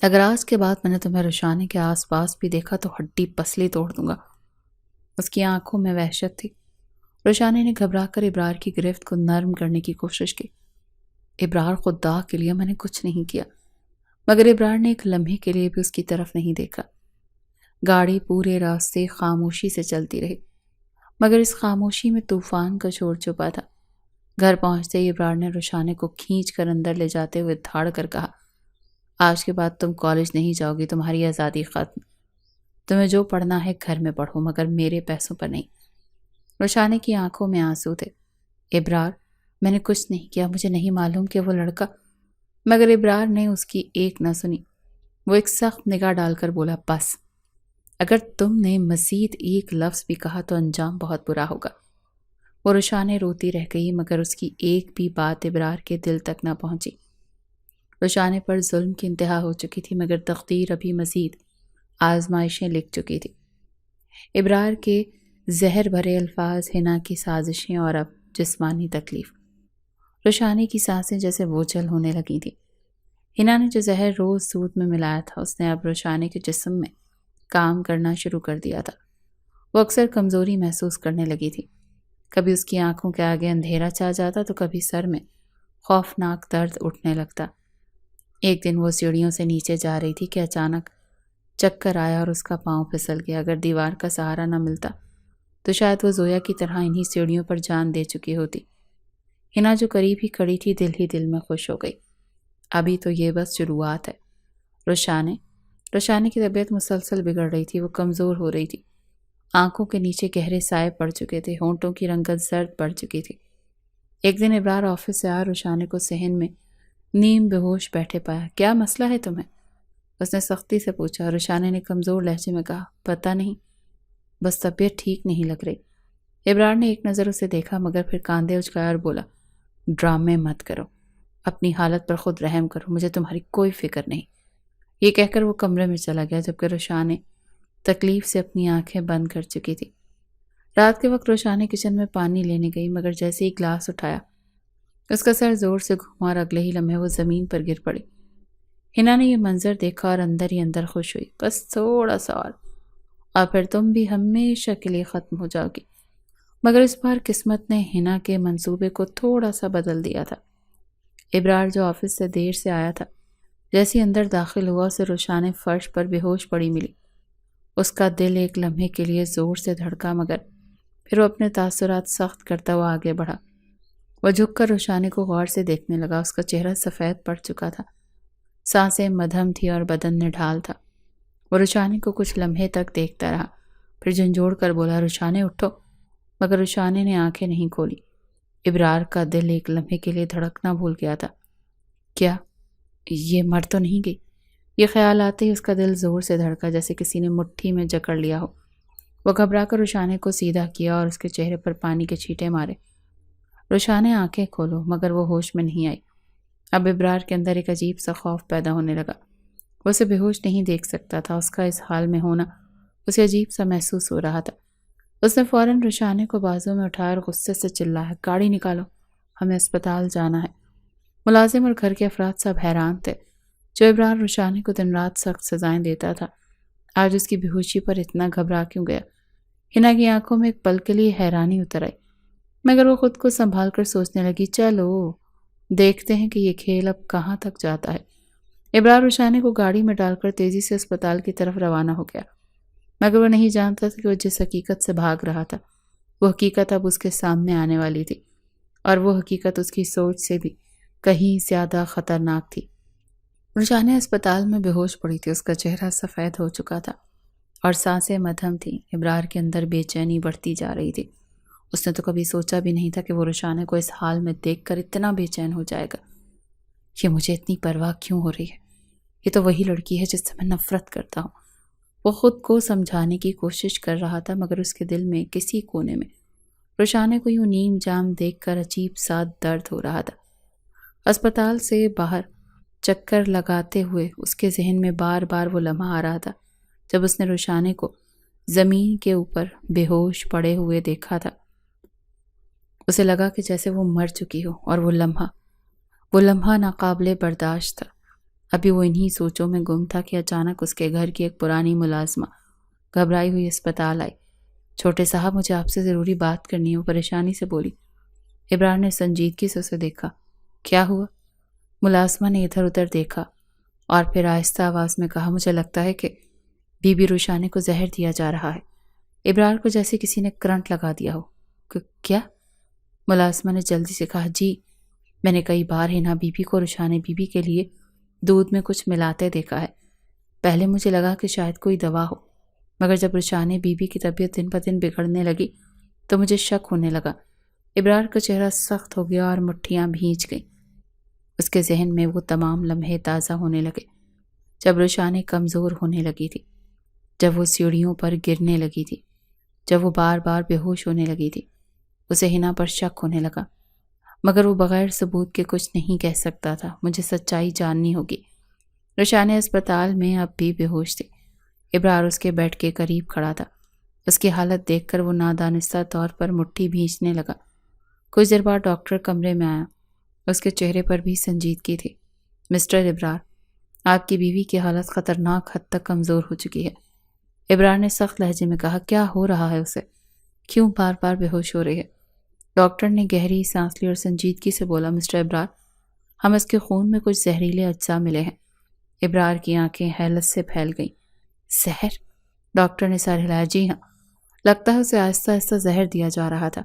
اگر آج کے بعد میں نے تمہیں روشانی کے آس پاس بھی دیکھا تو ہڈی پسلی توڑ دوں گا۔ اس کی آنکھوں میں وحشت تھی۔ روشانی نے گھبرا کر ابرار کی گرفت کو نرم کرنے کی کوشش کی۔ ابرار، خدا کے لیے میں نے کچھ نہیں کیا۔ مگر ابرار نے ایک لمحے کے لیے بھی اس کی طرف نہیں دیکھا۔ گاڑی پورے راستے خاموشی سے چلتی رہی، مگر اس خاموشی میں طوفان کا شور چھپا تھا۔ گھر پہنچتے ہی ابرار نے روشانی کو کھینچ کر اندر لے جاتے ہوئے دھاڑ کر کہا، آج کے بعد تم کالج نہیں جاؤ گی، تمہاری آزادی ختم۔ تمہیں جو پڑھنا ہے گھر میں پڑھو، مگر میرے پیسوں پر نہیں۔ روشانی کی آنکھوں میں آنسو تھے۔ ابرار، میں نے کچھ نہیں کیا، مجھے نہیں معلوم کہ وہ لڑکا. مگر ابرار نے اس کی ایک نہ سنی. وہ ایک سخت نگاہ ڈال کر بولا، بس اگر تم نے مزید ایک لفظ بھی کہا تو انجام بہت برا ہوگا. وہ رشانے روتی رہ گئی مگر اس کی ایک بھی بات ابرار کے دل تک نہ پہنچی. رشانے پر ظلم کی انتہا ہو چکی تھی مگر تقدیر ابھی مزید آزمائشیں لکھ چکی تھی. ابرار کے زہر بھرے الفاظ، حنا کی سازشیں اور اب جسمانی تکلیف. رشانے کی سانسیں جیسے بوجھل ہونے لگی تھیں. حنا نے جو زہر روز دودھ میں ملایا تھا اس نے اب رشانے کے جسم میں کام کرنا شروع کر دیا تھا. وہ اکثر کمزوری محسوس کرنے لگی تھی. کبھی اس کی آنکھوں کے آگے اندھیرا چھا جاتا تو کبھی سر میں خوفناک درد اٹھنے لگتا. ایک دن وہ سیڑھیوں سے نیچے جا رہی تھی کہ اچانک چکر آیا اور اس کا پاؤں پھسل گیا. اگر دیوار کا سہارا نہ ملتا تو شاید وہ زویا کی طرح انہی سیڑھیوں پر جان دے چکی ہوتی. حنا جو قریب ہی کھڑی تھی دل ہی دل میں خوش ہو گئی. ابھی تو یہ بس شروعات ہے. رشانے کی طبیعت مسلسل بگڑ رہی تھی. وہ کمزور ہو رہی تھی. آنکھوں کے نیچے گہرے سائے پڑ چکے تھے. ہونٹوں کی رنگت زرد پڑ چکی تھی. ایک دن ابرار آفس سے آیا، رشانے کو صحن میں نیم بے ہوش بیٹھے پایا. کیا مسئلہ ہے تمہیں؟ اس نے سختی سے پوچھا. رشانے نے کمزور لہجے میں کہا، پتہ نہیں، بس طبیعت ٹھیک نہیں لگ رہی. ابرار نے ایک نظر اسے دیکھا مگر پھر کاندھے اچکائے اور بولا، ڈرامے مت کرو، اپنی حالت پر خود رحم کرو، مجھے تمہاری کوئی فکر نہیں. یہ کہہ کر وہ کمرے میں چلا گیا جبکہ رشانے تکلیف سے اپنی آنکھیں بند کر چکی تھی. رات کے وقت رشانے کچن میں پانی لینے گئی مگر جیسے ہی گلاس اٹھایا اس کا سر زور سے گھوما اور اگلے ہی لمحے وہ زمین پر گر پڑی. حنا نے یہ منظر دیکھا اور اندر ہی اندر خوش ہوئی. بس تھوڑا سا اور پھر تم بھی ہمیشہ کے لیے ختم ہو جاؤ گی. مگر اس بار قسمت نے حنا کے منصوبے کو تھوڑا سا بدل دیا تھا. ابرار جو آفس سے دیر سے آیا تھا جیسے اندر داخل ہوا اسے رشانے فرش پر بے ہوش پڑی ملی. اس کا دل ایک لمحے کے لیے زور سے دھڑکا مگر پھر وہ اپنے تاثرات سخت کرتا ہوا آگے بڑھا. وہ جھک کر رشانے کو غور سے دیکھنے لگا. اس کا چہرہ سفید پڑ چکا تھا. سانسیں مدھم تھی اور بدن نڈھال تھا. وہ رشانے کو کچھ لمحے تک دیکھتا رہا پھر جھنجھوڑ کر بولا، رشانے اٹھو. مگر رشانے نے آنکھیں نہیں کھولی. ابرار کا دل ایک لمحے کے لیے دھڑکنا بھول گیا تھا. کیا یہ مر تو نہیں گئی؟ یہ خیال آتے ہی اس کا دل زور سے دھڑکا جیسے کسی نے مٹھی میں جکڑ لیا ہو. وہ گھبرا کر رشانے کو سیدھا کیا اور اس کے چہرے پر پانی کے چھینٹے مارے. رشانے آنکھیں کھولو مگر وہ ہوش میں نہیں آئی. اب ابرار کے اندر ایک عجیب سا خوف پیدا ہونے لگا. وہ اسے بے ہوش نہیں دیکھ سکتا تھا. اس کا اس حال میں ہونا اسے عجیب سا محسوس ہو رہا تھا. اس نے فوراً رشانے کو بازو میں اٹھایا اور غصے سے چلایا، گاڑی نکالو، ہمیں اسپتال جانا ہے. ملازم اور گھر کے افراد سب حیران تھے. جو ابرار رشانے کو دن رات سخت سزائیں دیتا تھا آج اس کی بے ہوشی پر اتنا گھبرا کیوں گیا؟ حنا کی آنکھوں میں ایک پل کے لیے حیرانی اتر آئی مگر وہ خود کو سنبھال کر سوچنے لگی، چلو دیکھتے ہیں کہ یہ کھیل اب کہاں تک جاتا ہے. ابرار رشانے کو گاڑی میں ڈال کر تیزی سے اسپتال کی طرف روانہ ہو گیا مگر وہ نہیں جانتا تھا کہ وہ جس حقیقت سے بھاگ رہا تھا وہ حقیقت اب اس کے سامنے آنے والی تھی اور وہ حقیقت اس کی سوچ سے بھی کہیں زیادہ خطرناک تھی. رشانے اسپتال میں بے ہوش پڑی تھی. اس کا چہرہ سفید ہو چکا تھا اور سانسیں مدھم تھیں. ابرار کے اندر بے چینی بڑھتی جا رہی تھی. اس نے تو کبھی سوچا بھی نہیں تھا کہ وہ رشانے کو اس حال میں دیکھ کر اتنا بے چین ہو جائے گا. یہ مجھے اتنی پرواہ کیوں ہو رہی ہے؟ یہ تو وہی لڑکی ہے جس سے میں نفرت کرتا ہوں. وہ خود کو سمجھانے کی کوشش کر رہا تھا مگر اس کے دل میں کسی کونے میں رشانے کو یوں نیم جام دیکھ کر عجیب سا درد ہو رہا تھا. اسپتال سے باہر چکر لگاتے ہوئے اس کے ذہن میں بار بار وہ لمحہ آ رہا تھا جب اس نے رشانے کو زمین کے اوپر بے ہوش پڑے ہوئے دیکھا تھا. اسے لگا کہ جیسے وہ مر چکی ہو اور وہ لمحہ ناقابل برداشت تھا. ابھی وہ انہی سوچوں میں گم تھا کہ اچانک اس کے گھر کی ایک پرانی ملازمہ گھبرائی ہوئی اسپتال آئی. چھوٹے صاحب، مجھے آپ سے ضروری بات کرنی ہے، وہ پریشانی سے بولی. ابرار نے سنجیدگی سے اسے دیکھا. کیا ہوا؟ ملازمہ نے ادھر ادھر دیکھا اور پھر آہستہ آواز میں کہا، مجھے لگتا ہے کہ بی بی رشانے کو زہر دیا جا رہا ہے. ابرار کو جیسے کسی نے کرنٹ لگا دیا ہو. کیا؟ ملازمہ نے جلدی سے کہا، جی میں نے کئی بار حنا بی بی کو رشانے بی بی کے لیے دودھ میں کچھ ملاتے دیکھا ہے. پہلے مجھے لگا کہ شاید کوئی دوا ہو مگر جب رشانے بی بی کی طبیعت دن بدن بگڑنے لگی تو مجھے شک ہونے لگا. ابرار کا چہرہ سخت ہو گیا اور مٹھیاں بھیج گئیں۔ اس کے ذہن میں وہ تمام لمحے تازہ ہونے لگے جب روشانی کمزور ہونے لگی تھی، جب وہ سیڑھیوں پر گرنے لگی تھی، جب وہ بار بار بے ہوش ہونے لگی تھی۔ اسے حنا پر شک ہونے لگا، مگر وہ بغیر ثبوت کے کچھ نہیں کہہ سکتا تھا۔ مجھے سچائی جاننی ہوگی۔ روشانی اسپتال میں اب بھی بے ہوش تھی۔ ابرار اس کے بیڈ کے قریب کھڑا تھا۔ اس کی حالت دیکھ کر وہ نادانستہ طور پر مٹھی بھینچنے لگا۔ کچھ دیر بعد ڈاکٹر کمرے میں آیا۔ اس کے چہرے پر بھی سنجیدگی تھی۔ مسٹر ابرار، آپ کی بیوی کی حالت خطرناک حد تک کمزور ہو چکی ہے۔ ابرار نے سخت لہجے میں کہا، کیا ہو رہا ہے اسے؟ کیوں بار بار بے ہوش ہو رہی ہے؟ ڈاکٹر نے گہری سانس لی اور سنجیدگی سے بولا، مسٹر ابرار، ہم اس کے خون میں کچھ زہریلے اجزاء ملے ہیں۔ ابرار کی آنکھیں حیرت سے پھیل گئیں۔ زہر؟ ڈاکٹر نے سر ہلایا۔ جی ہاں، لگتا ہے اسے آہستہ آہستہ زہر دیا جا رہا تھا۔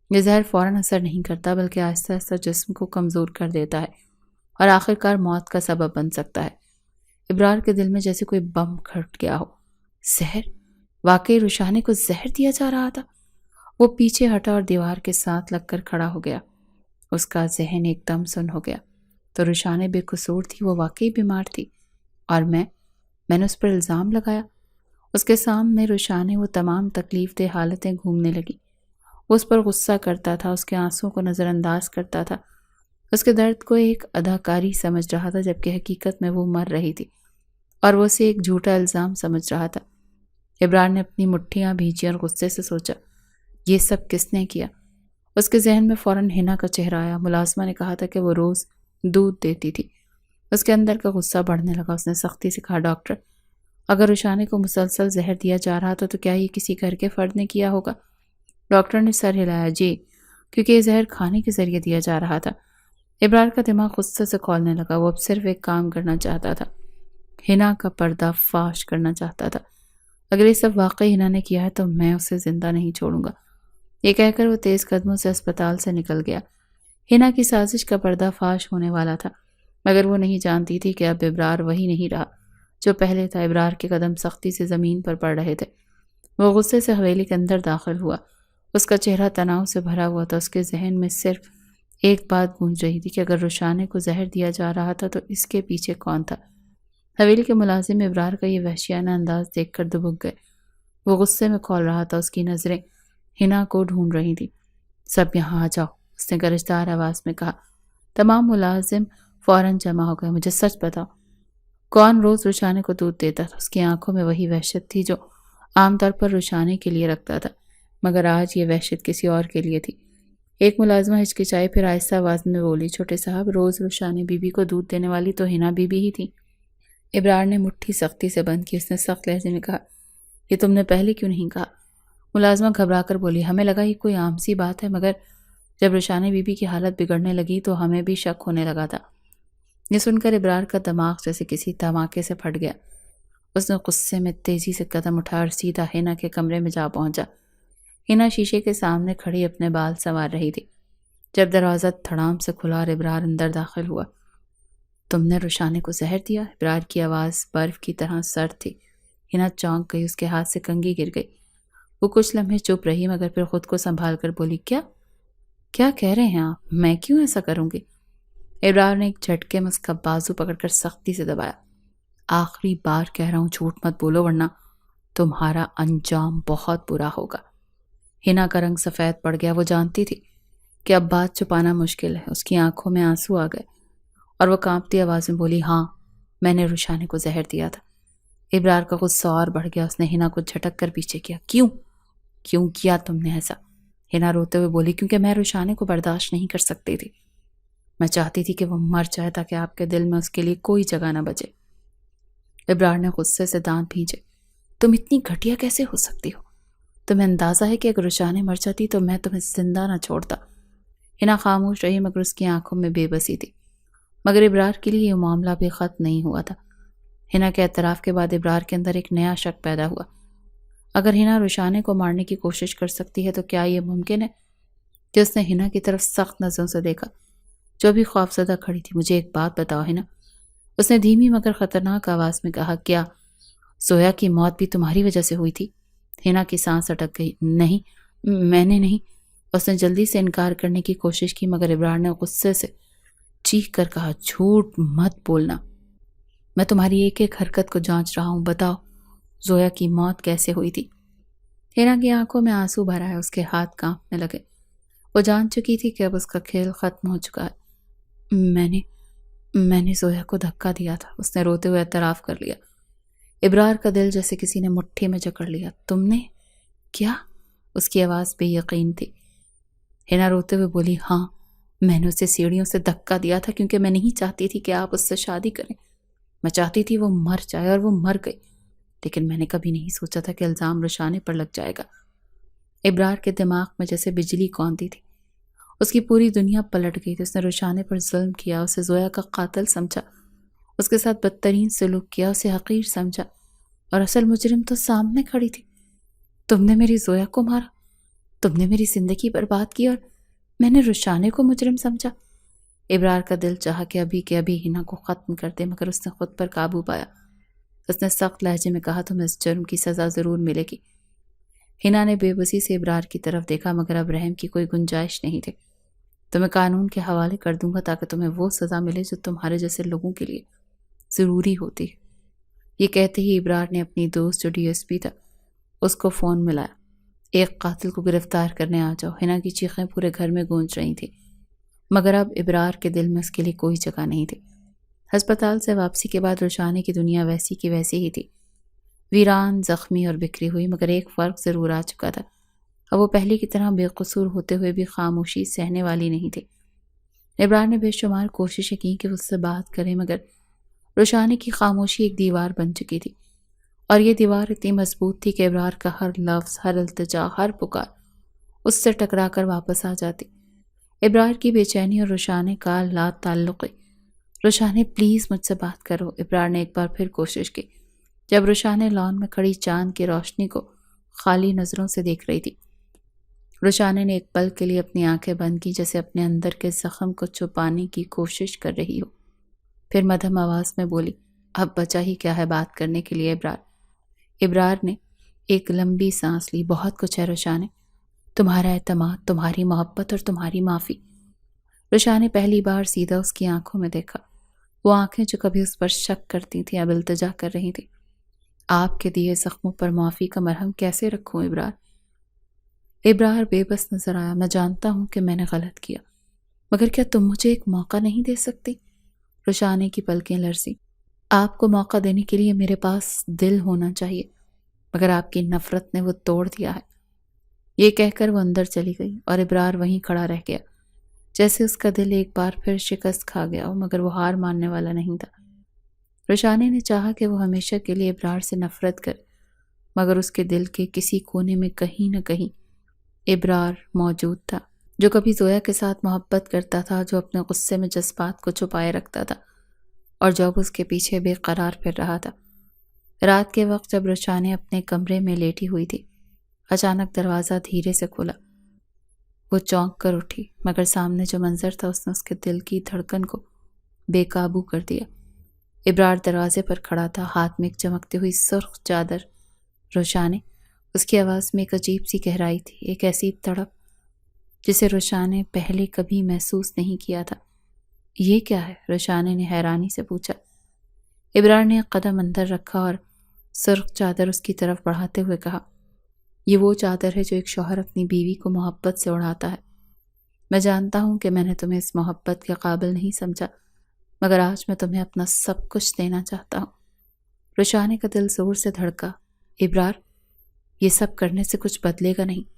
یہ زہر فوراً اثر نہیں کرتا بلکہ آہستہ آہستہ جسم کو کمزور کر دیتا ہے اور آخرکار موت کا سبب بن سکتا ہے۔ ابرار کے دل میں جیسے کوئی بم کھٹ گیا ہو۔ زہر؟ واقعی روشانی کو زہر دیا جا رہا تھا؟ وہ پیچھے ہٹا اور دیوار کے ساتھ لگ کر کھڑا ہو گیا۔ اس کا ذہن ایک دم سن ہو گیا۔ تو روشانی بے قصور تھی، وہ واقعی بیمار تھی، اور میں نے اس پر الزام لگایا۔ اس کے سامنے روشانی وہ تمام تکلیف دہ حالتیں گھومنے لگی۔ وہ اس پر غصہ کرتا تھا، اس کے آنسوں کو نظر انداز کرتا تھا، اس کے درد کو ایک اداکاری سمجھ رہا تھا، جبکہ حقیقت میں وہ مر رہی تھی اور وہ اسے ایک جھوٹا الزام سمجھ رہا تھا۔ ابرار نے اپنی مٹھیاں بھینچی اور غصے سے سوچا، یہ سب کس نے کیا؟ اس کے ذہن میں فوراً حنا کا چہرہ آیا۔ ملازمہ نے کہا تھا کہ وہ روز دودھ دیتی تھی۔ اس کے اندر کا غصہ بڑھنے لگا۔ اس نے سختی سے کہا، ڈاکٹر، اگر روشانی کو مسلسل زہر دیا جا رہا تھا تو کیا یہ کسی گھر کے فرد نے کیا ہوگا؟ ڈاکٹر نے سر ہلایا۔ جی، کیونکہ یہ زہر کھانے کے ذریعے دیا جا رہا تھا۔ ابرار کا دماغ غصے سے کھولنے لگا۔ وہ اب صرف ایک کام کرنا چاہتا تھا، حنا کا پردہ فاش کرنا چاہتا تھا۔ اگر یہ سب واقعی حنا نے کیا ہے تو میں اسے زندہ نہیں چھوڑوں گا۔ یہ کہہ کر وہ تیز قدموں سے اسپتال سے نکل گیا۔ حنا کی سازش کا پردہ فاش ہونے والا تھا، مگر وہ نہیں جانتی تھی کہ اب ابرار وہی نہیں رہا جو پہلے تھا۔ ابرار کے قدم سختی سے زمین پر پڑ رہے تھے۔ وہ غصے سے حویلی کے اندر داخل ہوا۔ اس کا چہرہ تناؤ سے بھرا ہوا تھا۔ اس کے ذہن میں صرف ایک بات گونج رہی تھی کہ اگر روشانی کو زہر دیا جا رہا تھا تو اس کے پیچھے کون تھا؟ حویلی کے ملازم ابرار کا یہ وحشیانہ انداز دیکھ کر دبک گئے۔ وہ غصے میں کھول رہا تھا۔ اس کی نظریں حنا کو ڈھونڈ رہی تھی۔ سب یہاں آ جاؤ، اس نے گرجدار آواز میں کہا۔ تمام ملازم فوراً جمع ہو گئے۔ مجھے سچ بتاؤ، کون روز روشانی کو دودھ دیتا تھا؟ اس کی آنکھوں میں وہی وحشت تھی جو عام طور پر روشانی کے لیے رکھتا تھا، مگر آج یہ وحشت کسی اور کے لیے تھی۔ ایک ملازمہ ہچکچائی، پھر آہستہ آواز میں بولی، چھوٹے صاحب، روز روشانی بی بی کو دودھ دینے والی تو حنا بی بی ہی تھی۔ ابرار نے مٹھی سختی سے بند کی۔ اس نے سخت لہجے میں کہا، یہ تم نے پہلے کیوں نہیں کہا؟ ملازمہ گھبرا کر بولی، ہمیں لگا یہ کوئی عام سی بات ہے، مگر جب روشانی بی بی کی حالت بگڑنے لگی تو ہمیں بھی شک ہونے لگا تھا۔ یہ سن کر ابرار کا دماغ جیسے کسی دھماکے سے پھٹ گیا۔ اس نے غصے میں تیزی سے قدم اٹھا اور سیدھا حنا کے کمرے میں جا پہنچا۔ حنا شیشے کے سامنے کھڑی اپنے بال سنوار رہی تھی جب دروازہ دھڑام سے کھلا اور ابرار اندر داخل ہوا۔ تم نے روشانی کو زہر دیا؟ ابرار کی آواز برف کی طرح سرد تھی۔ حنا چونک گئی، اس کے ہاتھ سے کنگھی گر گئی۔ وہ کچھ لمحے چپ رہی، مگر پھر خود کو سنبھال کر بولی، کیا کہہ رہے ہیں آپ؟ میں کیوں ایسا کروں گی؟ ابرار نے ایک جھٹکے میں اس کا بازو پکڑ کر سختی سے دبایا۔ آخری بار کہہ رہا ہوں، جھوٹ مت بولو ورنہ تمہارا انجام بہت برا ہوگا۔ حنا کا رنگ سفید پڑ گیا۔ وہ جانتی تھی کہ اب بات چھپانا مشکل ہے۔ اس کی آنکھوں میں آنسو آ گئے اور وہ کانپتی آواز میں بولی، ہاں، میں نے روشانی کو زہر دیا تھا۔ ابرار کا غصہ اور بڑھ گیا۔ اس نے حنا کو جھٹک کر پیچھے کیا۔ کیوں کیا تم نے ایسا؟ حنا روتے ہوئے بولی، کیونکہ میں روشانی کو برداشت نہیں کر سکتی تھی۔ میں چاہتی تھی کہ وہ مر جائے تاکہ آپ کے دل میں اس کے لیے کوئی جگہ نہ بچے۔ ابرار نے غصے سے دانت بھینچے۔ تم اتنی گھٹیا کیسے ہو سکتی ہو؟ تمہیں اندازہ ہے کہ اگر روشانی مر جاتی تو میں تمہیں زندہ نہ چھوڑتا۔ حنا خاموش رہی، مگر اس کی آنکھوں میں بے بسی تھی۔ مگر ابرار کے لیے یہ معاملہ بھی ختم نہیں ہوا تھا۔ حنا کے اعتراف کے بعد ابرار کے اندر ایک نیا شک پیدا ہوا۔ اگر حنا روشانی کو مارنے کی کوشش کر سکتی ہے تو کیا یہ ممکن ہے؟ کہ اس نے حنا کی طرف سخت نظروں سے دیکھا جو بھی خوفزدہ کھڑی تھی۔ مجھے ایک بات بتاؤ حنا، اس نے دھیمی مگر خطرناک آواز میں کہا، کیا زویا کی موت بھی تمہاری وجہ سے ہوئی تھی؟ حنا کی سانس اٹک گئی۔ نہیں، میں نے نہیں۔ اس نے جلدی سے انکار کرنے کی کوشش کی مگر ابرار نے غصے سے چیخ کر کہا، جھوٹ مت بولنا، میں تمہاری ایک ایک حرکت کو جانچ رہا ہوں، بتاؤ زویا کی موت کیسے ہوئی تھی؟ ہینا کی آنکھوں میں آنسو بھر آئے، اس کے ہاتھ کانپنے لگے۔ وہ جان چکی تھی کہ اب اس کا کھیل ختم ہو چکا ہے۔ میں نے زویا کو دھکا دیا تھا، اس نے روتے ہوئے اعتراف کر لیا۔ ابرار کا دل جیسے کسی نے مٹھی میں جکڑ لیا۔ تم نے کیا؟ اس کی آواز بے یقین تھی۔ ہینا روتے ہوئے بولی، ہاں، میں نے اسے سیڑھیوں سے دھکا دیا تھا کیونکہ میں نہیں چاہتی تھی کہ آپ اس سے شادی کریں۔ میں چاہتی تھی وہ مر جائے اور وہ مر گئی، لیکن میں نے کبھی نہیں سوچا تھا کہ الزام رشانے پر لگ جائے گا۔ ابرار کے دماغ میں جیسے بجلی کونتی تھی، اس کی پوری دنیا پلٹ گئی تھی۔ اس نے رشانے پر ظلم کیا، اسے زویا کا قاتل سمجھا، اس کے ساتھ بدترین سلوک کیا، اسے حقیر سمجھا، اور اصل مجرم تو سامنے کھڑی تھی۔ تم نے میری زویا کو مارا، تم نے میری زندگی برباد کی، اور میں نے رشانے کو مجرم سمجھا۔ ابرار کا دل چاہا کہ ابھی ہینا کو ختم کر دے، مگر اس نے خود پر قابو پایا۔ اس نے سخت لہجے میں کہا، تمہیں اس جرم کی سزا ضرور ملے گی۔ ہینا نے بے بسی سے ابرار کی طرف دیکھا مگر اب رحم کی کوئی گنجائش نہیں تھی۔ تمہیں قانون کے حوالے کر دوں گا تاکہ تمہیں وہ سزا ملے جو تمہارے جیسے لوگوں کے لیے ضروری ہوتی ہے۔ یہ کہتے ہی ابرار نے اپنی دوست جو ڈی ایس پی تھا اس کو فون ملایا، ایک قاتل کو گرفتار کرنے آ جاؤ۔ ہینا کی چیخیں پورے گھر میں گونج رہی تھیں، مگر اب ابرار کے دل میں اس کے لیے کوئی جگہ نہیں تھی۔ ہسپتال سے واپسی کے بعد رشانے کی دنیا ویسی کی ویسی ہی تھی، ویران، زخمی اور بکھری ہوئی، مگر ایک فرق ضرور آ چکا تھا۔ اب وہ پہلے کی طرح بے قصور ہوتے ہوئے بھی خاموشی سہنے والی نہیں تھی۔ ابرار نے بے شمار کوششیں کی کہ اس سے بات کرے، مگر رشانے کی خاموشی ایک دیوار بن چکی تھی، اور یہ دیوار اتنی مضبوط تھی کہ ابرار کا ہر لفظ، ہر التجا، ہر پکار اس سے ٹکرا کر واپس آ جاتی۔ ابرار کی بے چینی اور رشانے کا لا تعلقی۔ رشانے پلیز مجھ سے بات کرو، ابرار نے ایک بار پھر کوشش کی، جب رشانے لان میں کھڑی چاند کی روشنی کو خالی نظروں سے دیکھ رہی تھی۔ رشانے نے ایک پل کے لیے اپنی آنکھیں بند کی، جیسے اپنے اندر کے زخم کو چھپانے کی کوشش کر رہی ہو۔ پھر مدھم آواز میں بولی، اب بچا ہی کیا ہے بات کرنے کے لیے ابرار؟ ابرار نے ایک لمبی سانس لی، بہت کچھ ہے رشانے، تمہارا اعتماد، تمہاری محبت اور تمہاری معافی۔ رشانے پہلی بار سیدھا اس کی آنکھوں میں دیکھا، وہ آنکھیں جو کبھی اس پر شک کرتی تھیں اب التجا کر رہی تھیں۔ آپ کے دیے زخموں پر معافی کا مرہم کیسے رکھوں ابرار؟ ابرار بے بس نظر آیا۔ میں جانتا ہوں کہ میں نے غلط کیا، مگر کیا تم مجھے ایک موقع نہیں دے سکتی؟ رشانے کی پلکیں لرزیں۔ آپ کو موقع دینے کے لیے میرے پاس دل ہونا چاہیے، مگر آپ کی نفرت نے وہ توڑ دیا ہے۔ یہ کہہ کر وہ اندر چلی گئی اور ابرار وہیں کھڑا رہ گیا، جیسے اس کا دل ایک بار پھر شکست کھا گیا ہو، مگر وہ ہار ماننے والا نہیں تھا۔ رشانے نے چاہا کہ وہ ہمیشہ کے لیے ابرار سے نفرت کرے، مگر اس کے دل کے کسی کونے میں کہیں نہ کہیں ابرار موجود تھا، جو کبھی زویا کے ساتھ محبت کرتا تھا، جو اپنے غصے میں جذبات کو چھپائے رکھتا تھا، اور جو اب اس کے پیچھے بے قرار پھر رہا تھا۔ رات کے وقت جب رشانے اپنے کمرے میں لیٹی ہوئی تھی، اچانک دروازہ دھیرے سے کھلا۔ وہ چونک کر اٹھی، مگر سامنے جو منظر تھا اس نے اس کے دل کی دھڑکن کو بے قابو کر دیا۔ ابرار دروازے پر کھڑا تھا، ہاتھ میں ایک چمکتی ہوئی سرخ چادر۔ رشانے، اس کی آواز میں ایک عجیب سی گہرائی تھی، ایک ایسی تڑپ جسے رشانے پہلے کبھی محسوس نہیں کیا تھا۔ یہ کیا ہے؟ رشانے نے حیرانی سے پوچھا۔ ابرار نے ایک قدم اندر رکھا اور سرخ چادر اس کی طرف بڑھاتے ہوئے کہا، یہ وہ چادر ہے جو ایک شوہر اپنی بیوی کو محبت سے اڑاتا ہے۔ میں جانتا ہوں کہ میں نے تمہیں اس محبت کے قابل نہیں سمجھا، مگر آج میں تمہیں اپنا سب کچھ دینا چاہتا ہوں۔ رشانے کا دل زور سے دھڑکا۔ ابرار، یہ سب کرنے سے کچھ بدلے گا نہیں۔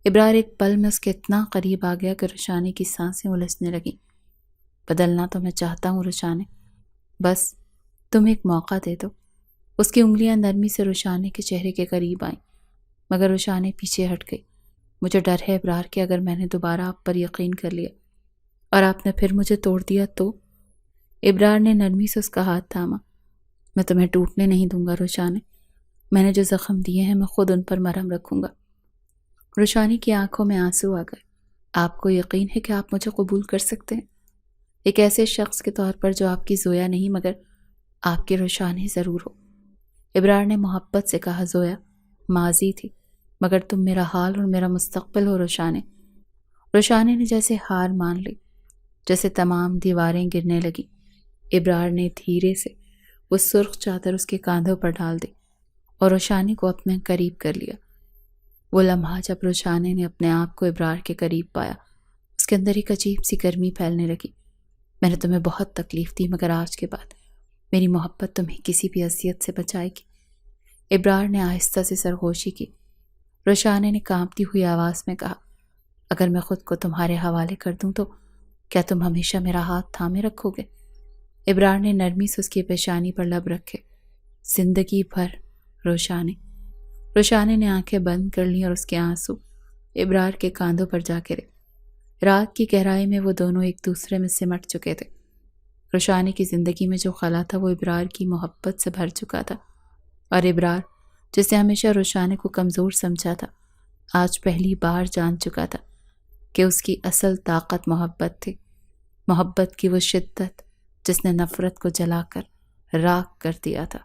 ابرار ایک پل میں اس کے اتنا قریب آ گیا کہ رشانے کی سانسیں الجھنے لگیں۔ بدلنا تو میں چاہتا ہوں رشانے، بس تم ایک موقع دے دو۔ اس کی انگلیاں نرمی سے رشانے کے چہرے کے قریب آئیں، مگر رشانے پیچھے ہٹ گئی۔ مجھے ڈر ہے ابرار کہ اگر میں نے دوبارہ آپ پر یقین کر لیا اور آپ نے پھر مجھے توڑ دیا تو؟ ابرار نے نرمی سے اس کا ہاتھ تھاما۔ میں تمہیں ٹوٹنے نہیں دوں گا رشانے، میں نے جو زخم دیے ہیں میں خود ان پر مرہم رکھوں گا۔ رشانے کی آنکھوں میں آنسو آ گئے۔ آپ کو یقین ہے کہ آپ مجھے قبول کر سکتے ہیں؟ ایک ایسے شخص کے طور پر جو آپ کی زویا نہیں مگر آپ کی رشانے ضرور ہو۔ ابرار نے محبت سے کہا، زویا ماضی تھی، مگر تم میرا حال اور میرا مستقبل ہو رشانے۔ روشانی نے جیسے ہار مان لی، جیسے تمام دیواریں گرنے لگی۔ ابرار نے دھیرے سے وہ سرخ چادر اس کے کاندھوں پر ڈال دی اور روشانی کو اپنے قریب کر لیا۔ وہ لمحہ جب روشانی نے اپنے آپ کو ابرار کے قریب پایا، اس کے اندر ایک عجیب سی گرمی پھیلنے لگی۔ میں نے تمہیں بہت تکلیف دی، مگر آج کے بعد میری محبت تمہیں کسی بھی اذیت سے بچائے گی۔ ابرار نے آہستہ سے سرگوشی کی۔ روشانی نے کانپتی ہوئی آواز میں کہا، اگر میں خود کو تمہارے حوالے کر دوں تو کیا تم ہمیشہ میرا ہاتھ تھامے رکھو گے؟ ابرار نے نرمی سے اس کی پیشانی پر لب رکھے۔ زندگی بھر روشانی۔ روشانی نے آنکھیں بند کر لیں اور اس کے آنسو ابرار کے کاندھوں پر جا گرے۔ رات کی گہرائی میں وہ دونوں ایک دوسرے میں سمٹ چکے تھے۔ روشانی کی زندگی میں جو خلا تھا وہ ابرار کی محبت سے بھر چکا تھا، اور ابرار جس نے ہمیشہ روشانی کو کمزور سمجھا تھا، آج پہلی بار جان چکا تھا کہ اس کی اصل طاقت محبت تھی، محبت کی وہ شدت جس نے نفرت کو جلا کر راکھ کر دیا تھا۔